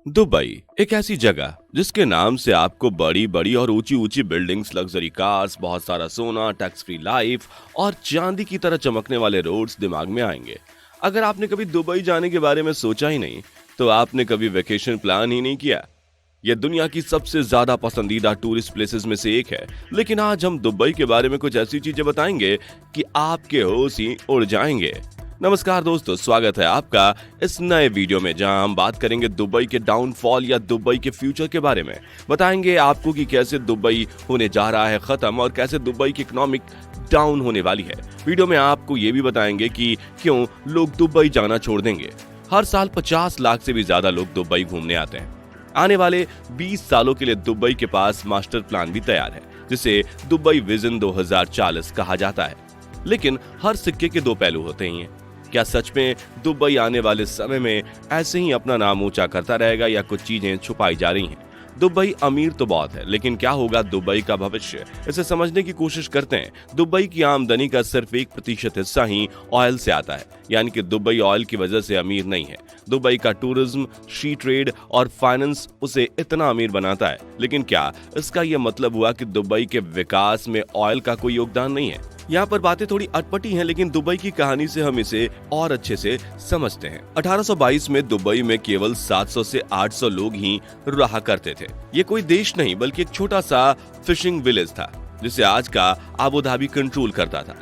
Dubai एक ऐसी जगह जिसके नाम से आपको बड़ी बड़ी और ऊंची ऊंची बिल्डिंग्स, लग्जरी कार्स, बहुत सारा सोना, टैक्स फ्री लाइफ और चांदी की तरह चमकने वाले रोड्स दिमाग में आएंगे। अगर आपने कभी दुबई जाने के बारे में सोचा ही नहीं, तो आपने कभी वेकेशन प्लान ही नहीं किया। यह दुनिया की सबसे ज्यादा पसंदीदा टूरिस्ट प्लेसेस में से एक है, लेकिन आज हम दुबई के बारे में कुछ ऐसी चीजें बताएंगे कि आपके होश ही उड़ जाएंगे। नमस्कार दोस्तों, स्वागत है आपका इस नए वीडियो में, जहां हम बात करेंगे दुबई के डाउनफॉल या दुबई के फ्यूचर के बारे में। बताएंगे आपको कि कैसे दुबई होने जा रहा है खत्म और कैसे दुबई की इकोनॉमिक डाउन होने वाली है। वीडियो में आपको ये भी बताएंगे कि क्यों लोग दुबई जाना छोड़ देंगे। हर साल 50 लाख से भी ज्यादा लोग दुबई घूमने आते हैं। आने वाले 20 सालों के लिए दुबई के पास मास्टर प्लान भी तैयार है, जिसे दुबई विजन 2040 कहा जाता है। लेकिन हर सिक्के के दो पहलू होते हैं। क्या सच में दुबई आने वाले समय में ऐसे ही अपना नाम ऊंचा करता रहेगा या कुछ चीजें छुपाई जा रही हैं? दुबई अमीर तो बहुत है, लेकिन क्या होगा दुबई का भविष्य? इसे समझने की कोशिश करते हैं। दुबई की आमदनी का सिर्फ 1% हिस्सा ही ऑयल से आता है, यानी कि दुबई ऑयल की वजह से अमीर नहीं है। दुबई का टूरिज्म, शी ट्रेड और फाइनेंस उसे इतना अमीर बनाता है। लेकिन क्या इसका यह मतलब हुआ कि दुबई के विकास में ऑयल का कोई योगदान नहीं है? यहाँ पर बातें थोड़ी अटपटी हैं, लेकिन दुबई की कहानी से हम इसे और अच्छे से समझते हैं। 1822 में दुबई में केवल 700 से 800 लोग ही रहा करते थे। ये कोई देश नहीं, बल्कि एक छोटा सा फिशिंग विलेज था, जिसे आज का आबू धाबी कंट्रोल करता था।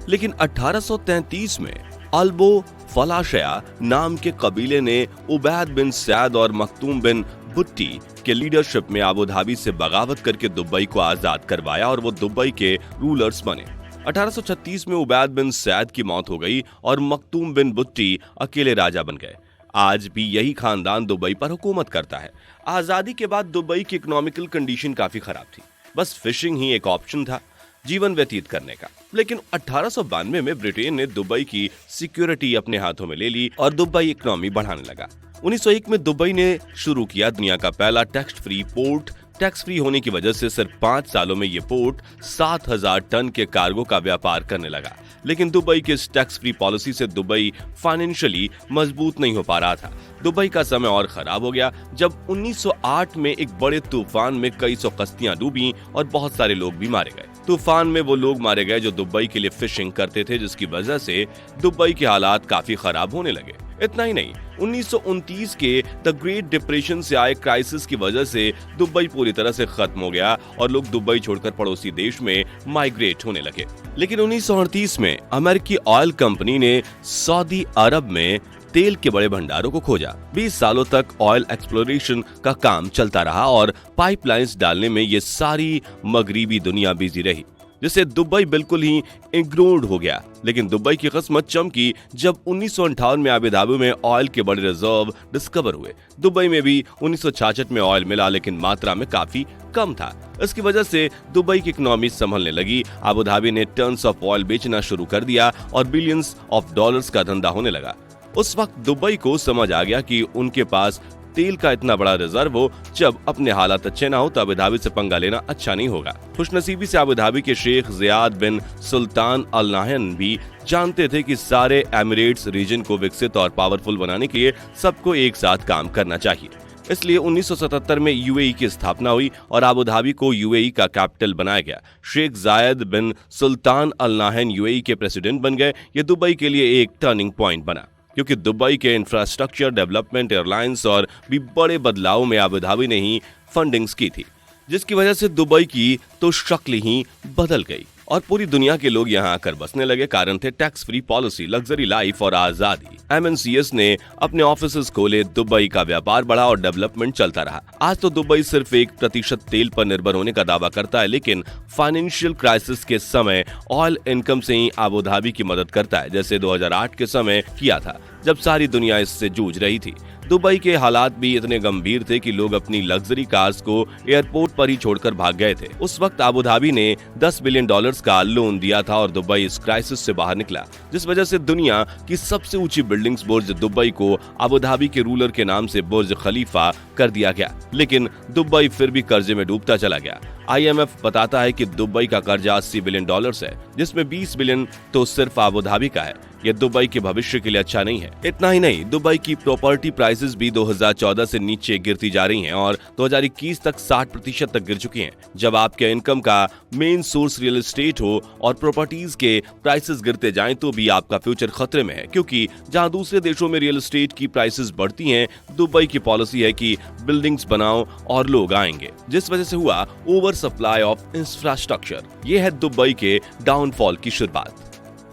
लेकिन 1833 में अल्बो फलाशया नाम के कबीले ने उबैद बिन सैद और मखतूम बिन बुट्टी के लीडरशिप में आबू धाबी से बगावत करके दुबई को आजाद करवाया और वो दुबई के रूलर्स बने। 1836 में उबैद बिन सैद की मौत हो गई और मखतूम बिन बुट्टी अकेले राजा बन गए। आज भी यही खानदान दुबई पर हुकूमत करता है। आजादी के बाद दुबई की इकोनॉमिकल कंडीशन काफी खराब थी। बस फिशिंग ही एक ऑप्शन था जीवन व्यतीत करने का। लेकिन 1892 में ब्रिटेन ने दुबई की सिक्योरिटी अपने हाथों में ले ली और दुबई इकोनॉमी बढ़ाने लगा। 1901 में दुबई ने शुरू किया दुनिया का पहला tax free port. Tax free होने की वजह से सिर्फ 5 सालों में ये पोर्ट 7000 टन के कार्गो का व्यापार करने लगा। लेकिन दुबई की इस टैक्स फ्री पॉलिसी से दुबई फाइनेंशियली मजबूत नहीं हो पा रहा था। दुबई का समय और खराब हो गया जब 1908 में एक बड़े तूफान में कई सौ कश्तियां डूबी और बहुत सारे लोग भी मारे गए। तूफान में वो लोग मारे गए जो दुबई के लिए फिशिंग करते थे, जिसकी वजह से दुबई के हालात काफी खराब होने लगे। इतना ही नहीं, 1929 के द ग्रेट डिप्रेशन से आए क्राइसिस की वजह से दुबई पूरी तरह से खत्म हो गया और लोग दुबई छोड़कर पड़ोसी देश में माइग्रेट होने लगे। लेकिन 1938 में अमेरिकी ऑयल कंपनी ने सऊदी अरब में तेल के बड़े भंडारों को खोजा। 20 सालों तक ऑयल एक्सप्लोरेशन का काम चलता रहा और पाइपलाइंस डालने में ये सारी मगरिबी दुनिया बिजी रही, जिससे दुबई बिल्कुल ही इग्नोर्ड हो गया। लेकिन दुबई की किस्मत चमकी जब 1958 में आबू धाबी में ऑयल के बड़े रिजर्व डिस्कवर हुए। दुबई में भी 1966 में ऑयल मिला, लेकिन मात्रा में काफी कम था। इसकी वजह से दुबई की इकोनॉमी संभलने लगी। आबू धाबी ने टन्स ऑफ ऑयल बेचना शुरू कर दिया और बिलियंस ऑफ डॉलर्स का धंधा होने लगा। उस वक्त दुबई को समझ आ गया कि उनके पास तेल का इतना बड़ा रिजर्व हो, जब अपने हालात अच्छे ना हो तो आबू धाबी से पंगा लेना अच्छा नहीं होगा। खुशनसीबी से आबू धाबी के शेख ज़ियाद बिन सुल्तान अल नाहयान भी जानते थे कि सारे एमिरेट्स रीजन को विकसित और पावरफुल बनाने के लिए सबको एक साथ काम करना चाहिए। इसलिए 1977 में यूएई की स्थापना हुई और आबू धाबी को यूएई का कैपिटल बनाया गया। शेख ज़ायद बिन सुल्तान अल नाहयान यूएई के प्रेसिडेंट बन गए। ये दुबई के लिए एक टर्निंग पॉइंट बना, क्योंकि दुबई के इंफ्रास्ट्रक्चर डेवलपमेंट, एयरलाइंस और भी बड़े बदलाव में आबू धाबी ने ही फंडिंग्स की थी, जिसकी वजह से दुबई की तो शक्ल ही बदल गई और पूरी दुनिया के लोग यहाँ आकर बसने लगे। कारण थे tax free policy, luxury life और आजादी। एमएनसीएस ने अपने ऑफिसेज खोले, दुबई का व्यापार बढ़ा और डेवलपमेंट चलता रहा। आज तो दुबई सिर्फ 1% तेल पर निर्भर होने का दावा करता है, लेकिन फाइनेंशियल क्राइसिस के समय ऑयल इनकम से ही आबू धाबी की मदद करता है, जैसे 2008 के समय किया था, जब सारी दुनिया इससे जूझ रही थी। दुबई के हालात भी इतने गंभीर थे कि लोग अपनी लग्जरी कार्स को एयरपोर्ट पर ही छोड़कर भाग गए थे। उस वक्त आबू धाबी ने $10 बिलियन का लोन दिया था और दुबई इस क्राइसिस से बाहर निकला, जिस वजह से दुनिया की सबसे ऊंची बिल्डिंग्स बुर्ज दुबई को आबू धाबी के रूलर के नाम से बुर्ज खलीफा कर दिया गया। लेकिन दुबई फिर भी कर्जे में डूबता चला गया। IMF बताता है कि दुबई का कर्जा $80 बिलियन है, जिसमें 20 बिलियन तो सिर्फ आबू धाबी का है। यह दुबई के भविष्य के लिए अच्छा नहीं है। इतना ही नहीं, दुबई की प्रॉपर्टी प्राइसेस भी 2014 से नीचे गिरती जा रही हैं और 2021 तक 60% तक गिर चुकी हैं। जब आपके इनकम का मेन सोर्स रियल एस्टेट हो और प्रॉपर्टीज के प्राइसेस गिरते जाएं तो भी आपका फ्यूचर खतरे में है, क्योंकि जहां दूसरे देशों में रियल एस्टेट की प्राइसेस बढ़ती हैं, दुबई की पॉलिसी है कि बिल्डिंग्स बनाओ और लोग आएंगे, जिस वजह से हुआ ओवर सप्लाई ऑफ इंफ्रास्ट्रक्चर। ये है दुबई के डाउनफॉल की शुरुआत।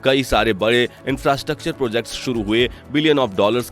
कई सारे बड़े इंफ्रास्ट्रक्चर प्रोजेक्ट्स शुरू हुए, $बिलियन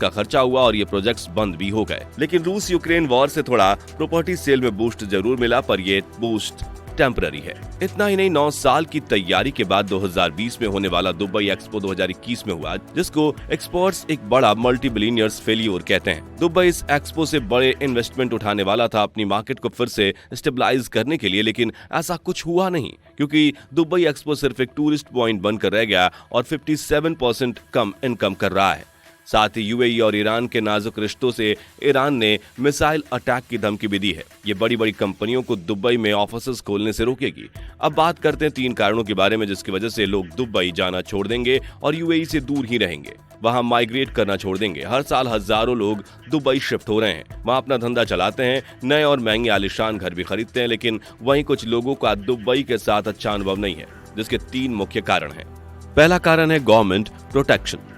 का खर्चा हुआ और ये प्रोजेक्ट्स बंद भी हो गए। लेकिन रूस यूक्रेन वॉर से थोड़ा प्रॉपर्टी सेल में बूस्ट जरूर मिला, पर ये बूस्ट टेम्पररी है। इतना ही नहीं, 9 साल की तैयारी के बाद 2020 में होने वाला दुबई एक्सपो 2021 में हुआ, जिसको एक्सपर्ट्स एक बड़ा मल्टी बिलियनियर्स फेलियर कहते हैं। दुबई इस एक्सपो से बड़े इन्वेस्टमेंट उठाने वाला था अपनी मार्केट को फिर से स्टेबलाइज करने के लिए, लेकिन ऐसा कुछ हुआ नहीं, क्योंकि दुबई एक्सपो सिर्फ एक टूरिस्ट पॉइंट बनकर रह गया और 57% कम इनकम कर रहा है। साथ ही UAE और ईरान के नाजुक रिश्तों से ईरान ने मिसाइल अटैक की धमकी भी दी है। ये बड़ी बड़ी कंपनियों को दुबई में ऑफिसेज खोलने से रोकेगी। अब बात करते हैं 3 कारणों के बारे में जिसकी वजह से लोग दुबई जाना छोड़ देंगे और UAE से दूर ही रहेंगे, वहां माइग्रेट करना छोड़ देंगे। हर साल हजारों लोग दुबई शिफ्ट हो रहे हैं, वहां अपना धंधा चलाते हैं, नए और महंगे आलीशान घर भी खरीदते हैं, लेकिन वहीं कुछ लोगों का दुबई के साथ अच्छा अनुभव नहीं है, जिसके 3 मुख्य कारण हैं। पहला कारण है गवर्नमेंट प्रोटेक्शन।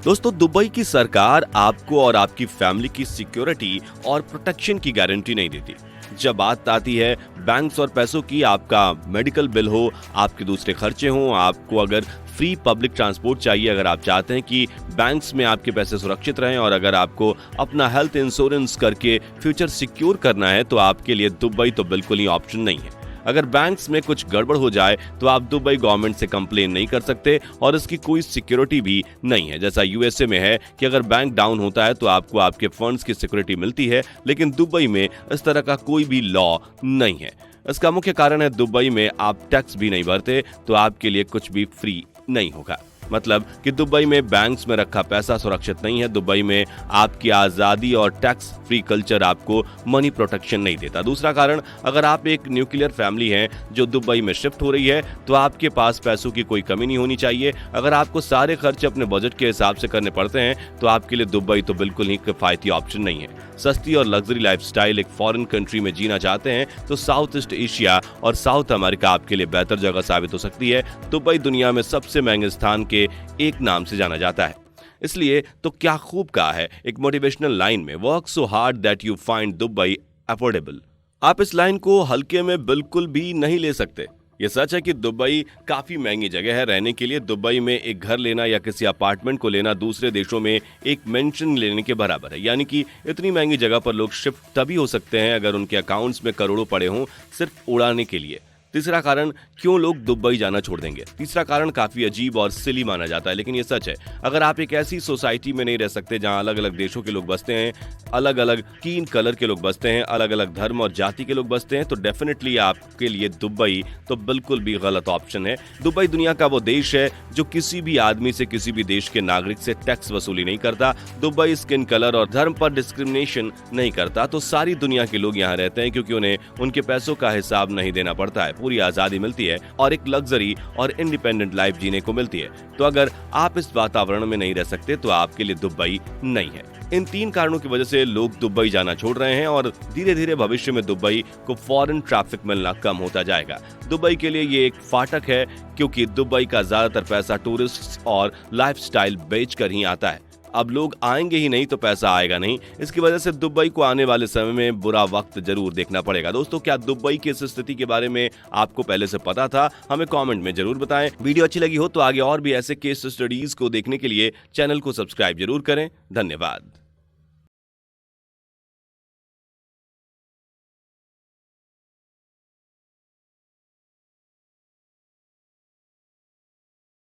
दोस्तों, दुबई की सरकार आपको और आपकी फैमिली की सिक्योरिटी और प्रोटेक्शन की गारंटी नहीं देती। जब बात आती है बैंक्स और पैसों की, आपका मेडिकल बिल हो, आपके दूसरे खर्चे हों, आपको अगर फ्री पब्लिक ट्रांसपोर्ट चाहिए, अगर आप चाहते हैं कि बैंक्स में आपके पैसे सुरक्षित रहें और अगर आपको अपना हेल्थ इंश्योरेंस करके फ्यूचर सिक्योर करना है, तो आपके लिए दुबई तो बिल्कुल ही ऑप्शन नहीं है। अगर बैंक्स में कुछ गड़बड़ हो जाए तो आप दुबई गवर्नमेंट से कंप्लेन नहीं कर सकते और इसकी कोई सिक्योरिटी भी नहीं है। जैसा USA में है कि अगर बैंक डाउन होता है तो आपको आपके फंड्स की सिक्योरिटी मिलती है, लेकिन दुबई में इस तरह का कोई भी लॉ नहीं है। इसका मुख्य कारण है दुबई में आप टैक्स भी नहीं भरते, तो आपके लिए कुछ भी फ्री नहीं होगा। मतलब कि दुबई में बैंक्स में रखा पैसा सुरक्षित नहीं है। दुबई में आपकी आजादी और टैक्स फ्री कल्चर आपको मनी प्रोटेक्शन नहीं देता। दूसरा कारण, अगर आप एक न्यूक्लियर फैमिली हैं जो दुबई में शिफ्ट हो रही है, तो आपके पास पैसों की कोई कमी नहीं होनी चाहिए। अगर आपको सारे खर्चे अपने बजट के हिसाब से करने पड़ते हैं, तो आपके लिए दुबई तो बिल्कुल ही किफायती ऑप्शन नहीं है। सस्ती और लग्जरी लाइफस्टाइल एक फॉरेन कंट्री में जीना चाहते हैं तो साउथ ईस्ट एशिया और साउथ अमेरिका आपके लिए बेहतर जगह साबित हो सकती है। दुबई दुनिया में सबसे महंगे स्थान के एक नाम से जाना जाता है। इसलिए तो क्या खूब कहा है एक मोटिवेशनल लाइन में, work so hard that you find Dubai affordable. आप इस लाइन को हल्के में बिल्कुल भी नहीं ले सकते। ये सच है कि दुबई काफी महंगी जगह है रहने के लिए। दुबई में एक घर लेना या किसी अपार्टमेंट को लेना दूसरे देशों में एक मेंशन लेने के बराबर है। यानी कि इतनी महंगी जगह पर लोग शिफ्ट तभी हो सकते हैं अगर उनके अकाउंट्स में करोड़ों पड़े हों सिर्फ उड़ाने के लिए। तीसरा कारण, क्यों लोग दुबई जाना छोड़ देंगे। तीसरा कारण काफी अजीब और सिली माना जाता है, लेकिन ये सच है। अगर आप एक ऐसी सोसाइटी में नहीं रह सकते जहां अलग अलग देशों के लोग बसते हैं, अलग अलग स्किन कलर के लोग बसते हैं, अलग अलग धर्म और जाति के लोग बसते हैं, तो डेफिनेटली आपके लिए दुबई तो बिल्कुल भी गलत ऑप्शन है। दुबई दुनिया का वो देश है जो किसी भी आदमी से, किसी भी देश के नागरिक से टैक्स वसूली नहीं करता। दुबई स्किन कलर और धर्म पर डिस्क्रिमिनेशन नहीं करता। तो सारी दुनिया के लोग यहाँ रहते हैं क्योंकि उन्हें उनके पैसों का हिसाब नहीं देना पड़ता है, पूरी आजादी मिलती है और एक लग्जरी और इंडिपेंडेंट लाइफ जीने को मिलती है। तो अगर आप इस वातावरण में नहीं रह सकते तो आपके लिए दुबई नहीं है। इन 3 कारणों की वजह से लोग दुबई जाना छोड़ रहे हैं और धीरे धीरे भविष्य में दुबई को फॉरेन ट्रैफिक मिलना कम होता जाएगा। दुबई के लिए ये एक फाटक है क्योंकि दुबई का ज्यादातर पैसा टूरिस्ट और लाइफस्टाइल बेचकर ही आता है। अब लोग आएंगे ही नहीं तो पैसा आएगा नहीं। इसकी वजह से दुबई को आने वाले समय में बुरा वक्त जरूर देखना पड़ेगा। दोस्तों, क्या दुबई की इस स्थिति के बारे में आपको पहले से पता था? हमें कमेंट में जरूर बताएं। वीडियो अच्छी लगी हो तो आगे और भी ऐसे केस स्टडीज को देखने के लिए चैनल को सब्सक्राइब जरूर करें। धन्यवाद।